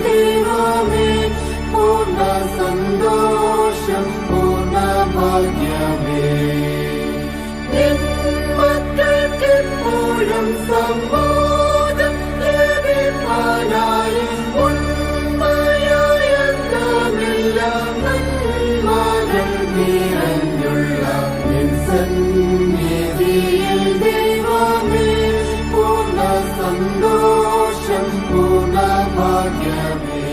ദൈവമേ, പൂർണ്ണ സന്തോഷം, പൂർണ്ണ ഭാഗ്യമേ. എൻ മക്കൾക്കെപ്പോഴും സമ്മോദം ലഭിപ്പാനായി ഉണ്മയായ നാമെല്ലാം നന്മകൾ നിറഞ്ഞുള്ള നിൻ സന്നിധിയിൽ ദൈവമേ, പൂർണ്ണ സന്തോഷം, പൂർണ്ണ ഭാഗ്യമേ.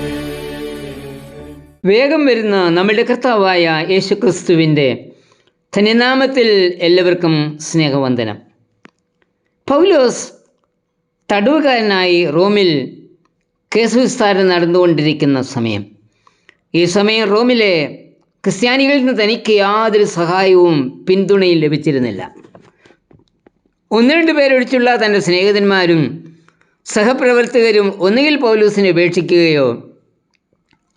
വേഗം വരുന്ന നമ്മുടെ കർത്താവായ യേശുക്രിസ്തുവിൻ്റെ ധന്യനാമത്തിൽ എല്ലാവർക്കും സ്നേഹവന്ദനം. പൗലോസ് തടവുകാരനായി റോമിൽ കേസ് വിസ്താരം നടന്നുകൊണ്ടിരിക്കുന്ന സമയം. ഈ സമയം റോമിലെ ക്രിസ്ത്യാനികളിൽ നിന്ന് തനിക്ക് യാതൊരു സഹായവും പിന്തുണയും ലഭിച്ചിരുന്നില്ല. 1-2 പേരൊഴിച്ചുള്ള തൻ്റെ സ്നേഹിതന്മാരും സഹപ്രവർത്തകരും ഒന്നുകിൽ പൗലോസിനെ ഉപേക്ഷിക്കുകയോ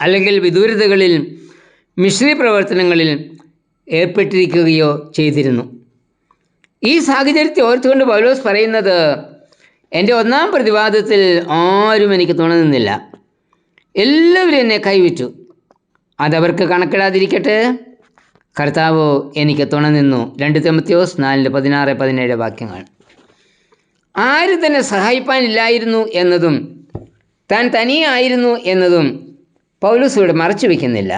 അല്ലെങ്കിൽ വിദൂരതകളിൽ മിഷണറി പ്രവർത്തനങ്ങളിൽ ഏർപ്പെട്ടിരിക്കുകയോ ചെയ്തിരുന്നു. ഈ സാഹചര്യത്തെ ഓർത്തുകൊണ്ട് പൗലോസ് പറയുന്നത്, എൻ്റെ ഒന്നാം പ്രതിവാദത്തിൽ ആരും എനിക്ക് തുണ നിന്നില്ല, എല്ലാവരും എന്നെ കൈവിറ്റു. അതവർക്ക് കണക്കിടാതിരിക്കട്ടെ, കർത്താവ് എനിക്ക് തുണ നിന്നു. 2 തിമോഥെയോസ് 4:16-17 വാക്യങ്ങൾ. ആരും തന്നെ സഹായിപ്പാനില്ലായിരുന്നു എന്നതും താൻ തനിയായിരുന്നു എന്നതും പൗലോസ് ഇവിടെ മറച്ചു വയ്ക്കുന്നില്ല.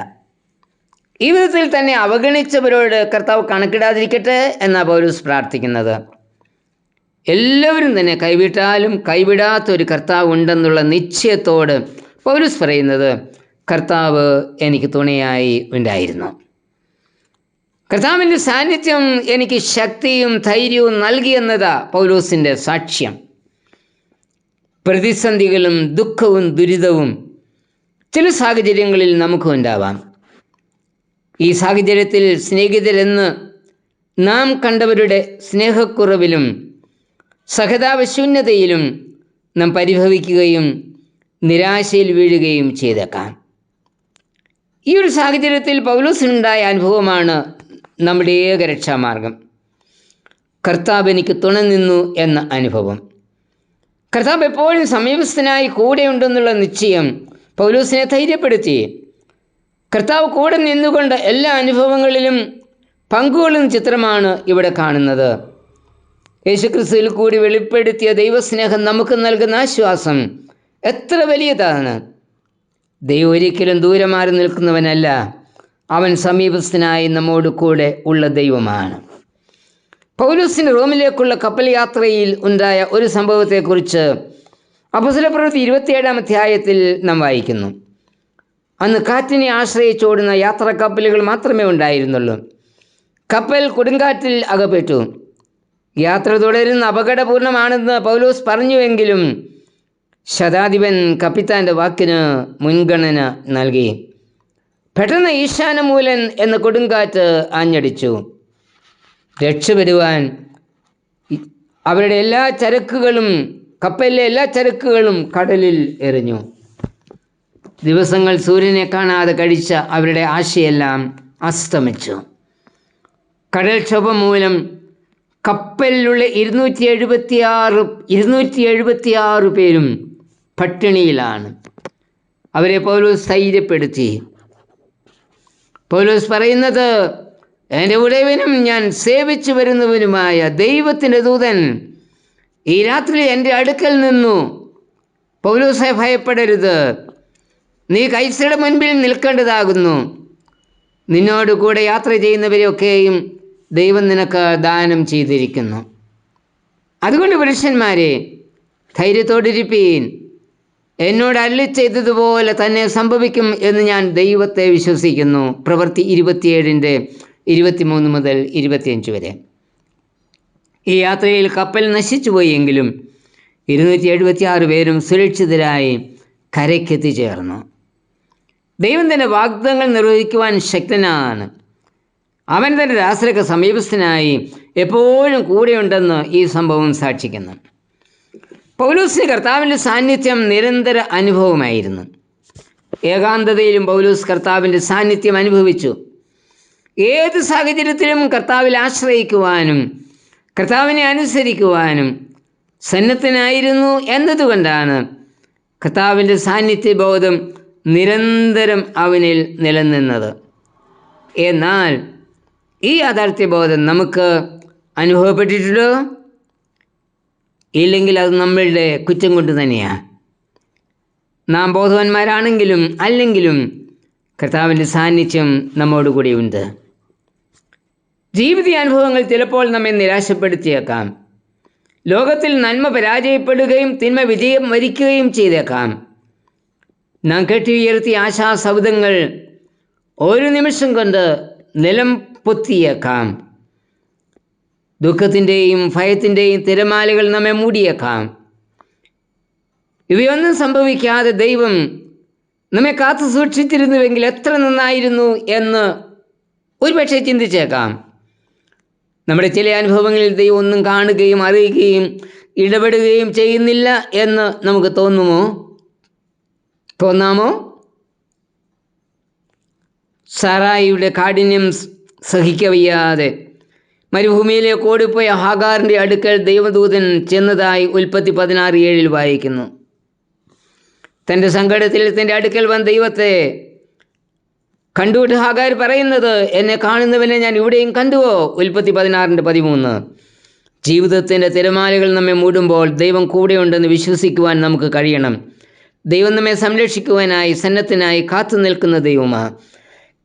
ഈ വിധത്തിൽ തന്നെ അവഗണിച്ചവരോട് കർത്താവ് കണക്കിടാതിരിക്കട്ടെ എന്നാണ് പൗലോസ് പ്രാർത്ഥിക്കുന്നത്. എല്ലാവരും തന്നെ കൈവിട്ടാലും കൈവിടാത്തൊരു കർത്താവ് ഉണ്ടെന്നുള്ള നിശ്ചയത്തോട് പൗലോസ് പറയുന്നത്, കർത്താവ് എനിക്ക് തുണയായി ഉണ്ടായിരുന്നു. കർത്താവിൻ്റെ സാന്നിധ്യം എനിക്ക് ശക്തിയും ധൈര്യവും നൽകിയെന്നതാ പൗലോസിൻ്റെ സാക്ഷ്യം. പ്രതിസന്ധികളും ദുഃഖവും ദുരിതവും ചില സാഹചര്യങ്ങളിൽ നമുക്കും ഉണ്ടാവാം. ഈ സാഹചര്യത്തിൽ സ്നേഹിതരെന്ന് നാം കണ്ടവരുടെ സ്നേഹക്കുറവിലും സഹതാപശൂന്യതയിലും നാം പരിഭവിക്കുകയും നിരാശയിൽ വീഴുകയും ചെയ്തേക്കാം. ഈ ഒരു സാഹചര്യത്തിൽ പൗലോസിനുണ്ടായ അനുഭവമാണ് നമ്മുടെ ഏക രക്ഷാമാർഗം. കർത്താവ് എനിക്ക് തുണ നിന്നു എന്ന അനുഭവം. കർത്താവ് എപ്പോഴും സമീപസ്ഥനായി കൂടെയുണ്ടെന്നുള്ള നിശ്ചയം പൗലോസിനെ ധൈര്യപ്പെടുത്തി. കർത്താവ് കൂടെ നിന്നുകൊണ്ട് എല്ലാ അനുഭവങ്ങളിലും പങ്കുകൊള്ളുന്ന ചിത്രമാണ് ഇവിടെ കാണുന്നത്. യേശുക്രിസ്തുവിൽ കൂടി വെളിപ്പെടുത്തിയ ദൈവസ്നേഹം നമുക്ക് നൽകുന്ന ആശ്വാസം എത്ര വലിയതാണ്. ദൈവം ഒരിക്കലും ദൂരെ മാറി നിൽക്കുന്നവനല്ല, അവൻ സമീപസ്ഥനായി നമ്മോട് കൂടെ ഉള്ള ദൈവമാണ്. പൗലോസിന് റോമിലേക്കുള്ള കപ്പൽ യാത്രയിൽ ഉണ്ടായ ഒരു സംഭവത്തെക്കുറിച്ച് അപ്പോസ്തലപ്രവൃത്തി 27-ാം അധ്യായത്തിൽ നാം വായിക്കുന്നു. അന്ന് കാറ്റിനെ ആശ്രയിച്ചോടുന്ന യാത്രാ കപ്പലുകൾ മാത്രമേ ഉണ്ടായിരുന്നുള്ളൂ. കപ്പൽ കൊടുങ്കാറ്റിൽ അകപ്പെട്ടു. യാത്ര തുടരുന്ന അപകടപൂർണമാണെന്ന് പൗലോസ് പറഞ്ഞുവെങ്കിലും ശതാധിപൻ കപ്പിത്താൻ്റെ വാക്കിന് മുൻഗണന നൽകി. പെട്ടെന്ന് ഈശാനമൂലൻ എന്ന കൊടുങ്കാറ്റ് ആഞ്ഞടിച്ചു. രക്ഷപ്പെടുവാൻ അവരുടെ എല്ലാ ചരക്കുകളും, കപ്പലിലെ എല്ലാ ചരക്കുകളും കടലിൽ എറിഞ്ഞു. ദിവസങ്ങൾ സൂര്യനെ കാണാതെ കഴിച്ച അവരുടെ ആശയെല്ലാം അസ്തമിച്ചു. കടൽക്ഷോഭം മൂലം കപ്പലിലുള്ള 276 പേരും പട്ടിണിയിലാണ്. അവരെ പൗലോസ് ധൈര്യപ്പെടുത്തി. പൗലോസ് പറയുന്നത്, എൻ്റെ ഉടയവനും ഞാൻ സേവിച്ചു വരുന്നവനുമായ ദൈവത്തിൻ്റെ ദൂതൻ ഈ രാത്രി എൻ്റെ അടുക്കൽ നിന്നു. പൗലോസെ, ഭയപ്പെടരുത്, നീ കൈസരുടെ മുൻപിൽ നിൽക്കേണ്ടതാകുന്നു. നിന്നോട് കൂടെ യാത്ര ചെയ്യുന്നവരെയൊക്കെയും ദൈവം നിനക്ക് ദാനം ചെയ്തിരിക്കുന്നു. അതുകൊണ്ട് പുരുഷന്മാരെ, ധൈര്യത്തോടിരിപ്പീൻ. എന്നോട് അരുളി ചെയ്തതുപോലെ തന്നെ സംഭവിക്കും എന്ന് ഞാൻ ദൈവത്തെ വിശ്വസിക്കുന്നു. പ്രവൃത്തി 27-23-25 വരെ. ഈ യാത്രയിൽ കപ്പൽ നശിച്ചുപോയെങ്കിലും 276 പേരും സുരക്ഷിതരായി കരയ്ക്കെത്തിച്ചേർന്നു. ദൈവം തൻ്റെ വാഗ്ദത്തങ്ങൾ നിർവഹിക്കുവാൻ ശക്തനാണ്. അവൻ തൻ്റെ ദാസർക്ക് സമീപസ്ഥനായി എപ്പോഴും കൂടെയുണ്ടെന്ന് ഈ സംഭവം സാക്ഷിക്കുന്നു. പൗലോസിന് കർത്താവിൻ്റെ സാന്നിധ്യം നിരന്തര അനുഭവമായിരുന്നു. ഏകാന്തതയിലും പൗലോസ് കർത്താവിൻ്റെ സാന്നിധ്യം അനുഭവിച്ചു. ഏത് സാഹചര്യത്തിലും കർത്താവിൽ ആശ്രയിക്കുവാനും കർത്താവിനെ അനുസരിക്കുവാനും സന്നദ്ധനായിരുന്നു എന്നതുകൊണ്ടാണ് കർത്താവിൻ്റെ സാന്നിധ്യബോധം നിരന്തരം അവനിൽ നിലനിന്നത്. എന്നാൽ ഈ യാഥാർത്ഥ്യബോധം നമുക്ക് അനുഭവപ്പെട്ടിട്ടുണ്ടോ? ഇല്ലെങ്കിൽ അത് നമ്മളുടെ കുറ്റം കൊണ്ട് തന്നെയാണ്. നാം ബോധവാന്മാരാണെങ്കിലും അല്ലെങ്കിലും കർത്താവിൻ്റെ സാന്നിധ്യം നമ്മോടുകൂടിയുണ്ട്. ജീവിതാനുഭവങ്ങൾ ചിലപ്പോൾ നമ്മെ നിരാശപ്പെടുത്തിയേക്കാം. ലോകത്തിൽ നന്മ പരാജയപ്പെടുകയും തിന്മ വിജയം വരിക്കുകയും ചെയ്തേക്കാം. നാം കെട്ടിയുയർത്തിയ ആശാസൗധങ്ങൾ ഒരു നിമിഷം കൊണ്ട് നിലം പൊത്തിയേക്കാം. ദുഃഖത്തിൻ്റെയും ഭയത്തിൻ്റെയും തിരമാലകൾ നമ്മെ മൂടിയേക്കാം. ഇവയൊന്നും സംഭവിക്കാതെ ദൈവം നമ്മെ കാത്തു സൂക്ഷിച്ചിരുന്നുവെങ്കിൽ എത്ര നന്നായിരുന്നു എന്ന് ഒരുപക്ഷെ ചിന്തിച്ചേക്കാം. നമ്മുടെ ചില അനുഭവങ്ങളിൽ ദൈവം ഒന്നും കാണുകയും അറിയുകയും ഇടപെടുകയും ചെയ്യുന്നില്ല എന്ന് നമുക്ക് തോന്നാമോ? സാറായിയുടെ കാഠിന്യം സഹിക്കവയ്യാതെ മരുഭൂമിയിലേക്ക് ഓടിപ്പോയ ഹാഗാറിൻ്റെ അടുക്കൽ ദൈവദൂതൻ ചെന്നതായി ഉൽപ്പത്തി 16:7 വായിക്കുന്നു. തൻ്റെ സങ്കടത്തിൽ തൻ്റെ അടുക്കൽ വന്ന ദൈവത്തെ കണ്ടുവിട്ട് ഹാഗാർ പറയുന്നത്, എന്നെ കാണുന്നവനെ ഞാൻ ഇവിടെയും കണ്ടുവോ? ഉൽപ്പത്തി 16:13. ജീവിതത്തിൻ്റെ തിരമാലകൾ നമ്മെ മൂടുമ്പോൾ ദൈവം കൂടെയുണ്ടെന്ന് വിശ്വസിക്കുവാൻ നമുക്ക് കഴിയണം. ദൈവം നമ്മെ സംരക്ഷിക്കുവാനായി സന്നദ്ധനായി കാത്തു നിൽക്കുന്ന ദൈവമാണ്.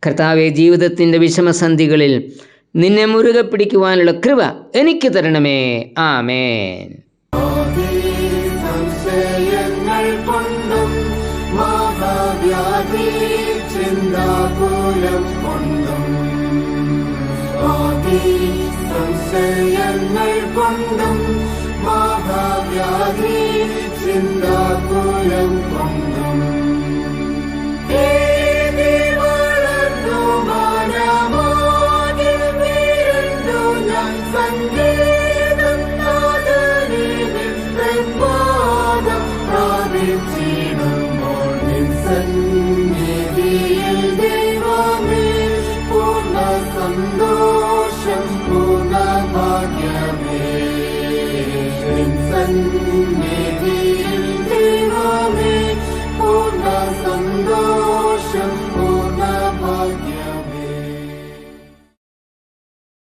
കർത്താവെ, ജീവിതത്തിൻ്റെ വിഷമസന്ധികളിൽ നിന്നെ മുറുകെ പിടിക്കുവാനുള്ള കൃപ എനിക്ക് തരണമേ. ആമേൻ. സംശയങ്ങൾ കൊണ്ടും മഹാവ്യാധി ചിന്താകുലം കൊണ്ടും സംശയങ്ങൾ കൊണ്ടും മഹാവ്യാധി ചിന്താകുലം കൊണ്ടും